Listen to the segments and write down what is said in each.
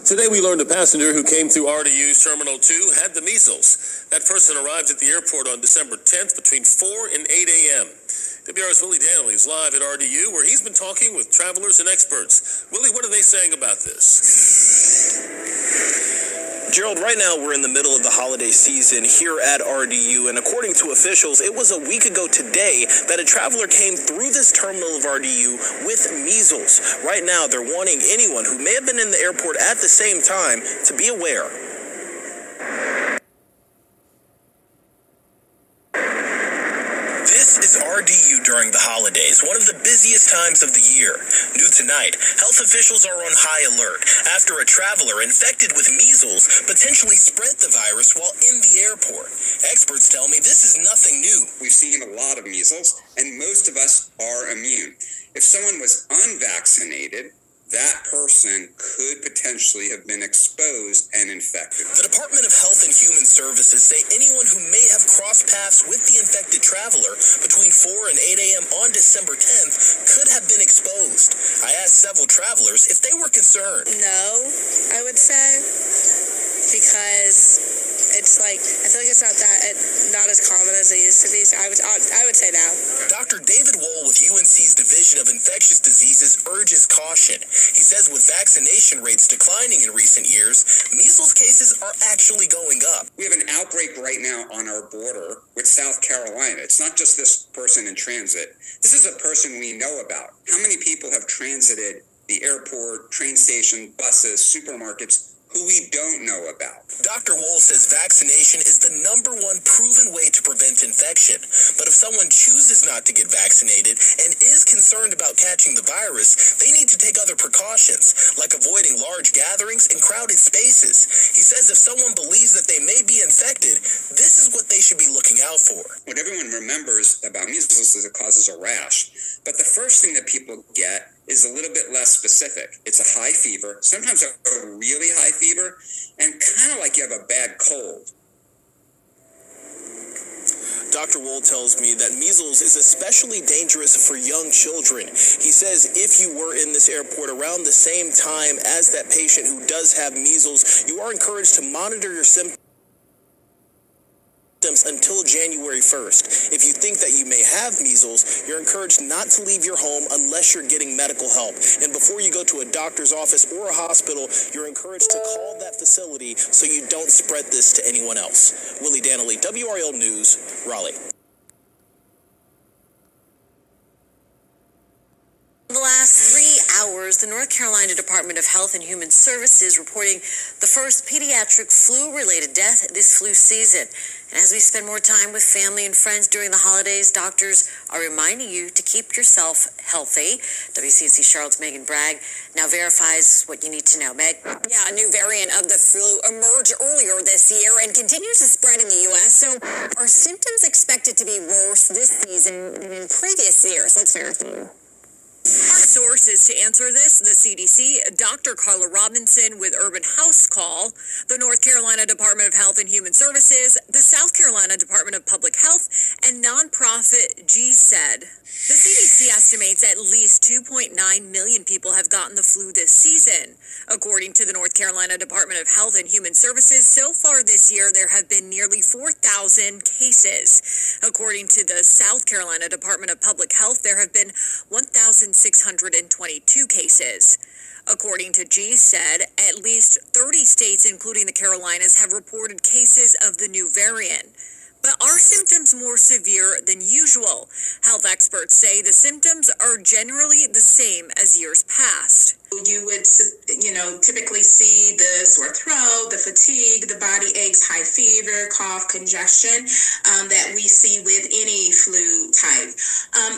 Today we learned a passenger who came through RDU's Terminal 2 had the measles. That person arrived at the airport on December 10th between 4 and 8 a.m. WR's Willie Danley is live at RDU where he's been talking with travelers and experts. Willie, what are they saying about this? Gerald, right now we're in the middle of the holiday season here at RDU, and according to officials, it was a week ago today that a traveler came through this terminal of RDU with measles. Right now, they're warning anyone who may have been in the airport at the same time to be aware. This is RDU during the holidays, one of the busiest times of the year. New tonight, health officials are on high alert after a traveler infected with measles potentially spread the virus while in the airport. Experts tell me this is nothing new. We've seen a lot of measles, and most of us are immune. If someone was unvaccinated, that person could potentially have been exposed and infected. The Department of Health and Human Services say anyone who may have crossed paths with the infected traveler between 4 and 8 a.m. on December 10th could have been exposed. I asked several travelers if they were concerned. No, I would say, because it's like, I feel like it's not as common as it used to be. So I would say no. Dr. David Wohl with UNC's Division of Infectious Diseases urges caution. He says with vaccination rates declining in recent years, measles cases are actually going up. We have an outbreak right now on our border with South Carolina. It's not just this person in transit. This is a person we know about. How many people have transited the airport, train station, buses, supermarkets, who we don't know about? Dr. Wohl says vaccination is the number one proven way to prevent infection. But if someone chooses not to get vaccinated and is concerned about catching the virus, they need to take other precautions, like avoiding large gatherings and crowded spaces. He says if someone believes that they may be infected, this is what they should be looking out for. What everyone remembers about measles is it causes a rash. But the first thing that people get is a little bit less specific. It's a high fever, sometimes a really high fever, and kind of like you have a bad cold. Dr. Wohl tells me that measles is especially dangerous for young children. He says if you were in this airport around the same time as that patient who does have measles, you are encouraged to monitor your symptoms until January 1st. If you think that you may have measles, you're encouraged not to leave your home unless you're getting medical help. And before you go to a doctor's office or a hospital, you're encouraged to call that facility so you don't spread this to anyone else. Willie Danley, WRL News, Raleigh. In the last 3 hours, the North Carolina Department of Health and Human Services reporting the first pediatric flu-related death this flu season. And as we spend more time with family and friends during the holidays, doctors are reminding you to keep yourself healthy. WCNC Charlotte's Megan Bragg now verifies what you need to know. Meg? Yeah, a new variant of the flu emerged earlier this year and continues to spread in the U.S. So are symptoms expected to be worse this season than in previous years? Let's verify. Our sources to answer this, the CDC, Dr. Carla Robinson with Urban House Call, the North Carolina Department of Health and Human Services, the South Carolina Department of Public Health, and nonprofit GSED. The CDC estimates at least 2.9 million people have gotten the flu this season. According to the North Carolina Department of Health and Human Services, so far this year there have been nearly 4,000 cases. According to the South Carolina Department of Public Health, there have been 1,622 cases. According to GSED, at least 30 states, including the Carolinas, have reported cases of the new variant. But are symptoms more severe than usual? Health experts say the symptoms are generally the same as years past. You would, typically see the sore throat, the fatigue, the body aches, high fever, cough, congestion that we see with any flu type.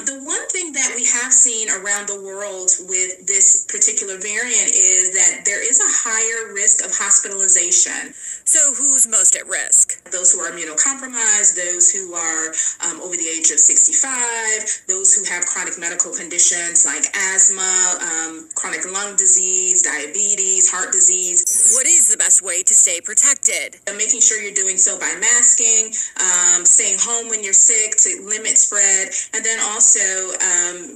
The one thing that we have seen around the world with this particular variant is that there is a higher risk of hospitalization. So who's most at risk? Those who are immunocompromised, those who are over the age of 65, those who have chronic medical conditions like asthma, chronic lung disease, diabetes, heart disease. What is the best way to stay protected? Making sure you're doing so by masking, staying home when you're sick to limit spread, and then also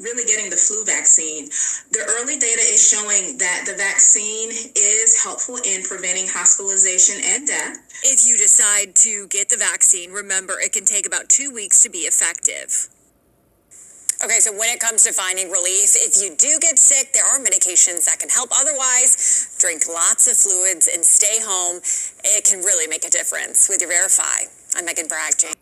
really getting the flu vaccine. The early data is showing that the vaccine is helpful in preventing hospitalization and death. If you decide to get the vaccine, remember it can take about 2 weeks to be effective. Okay, so when it comes to finding relief, if you do get sick, there are medications that can help. Otherwise, drink lots of fluids and stay home. It can really make a difference with your Verify. I'm Megan Bragg.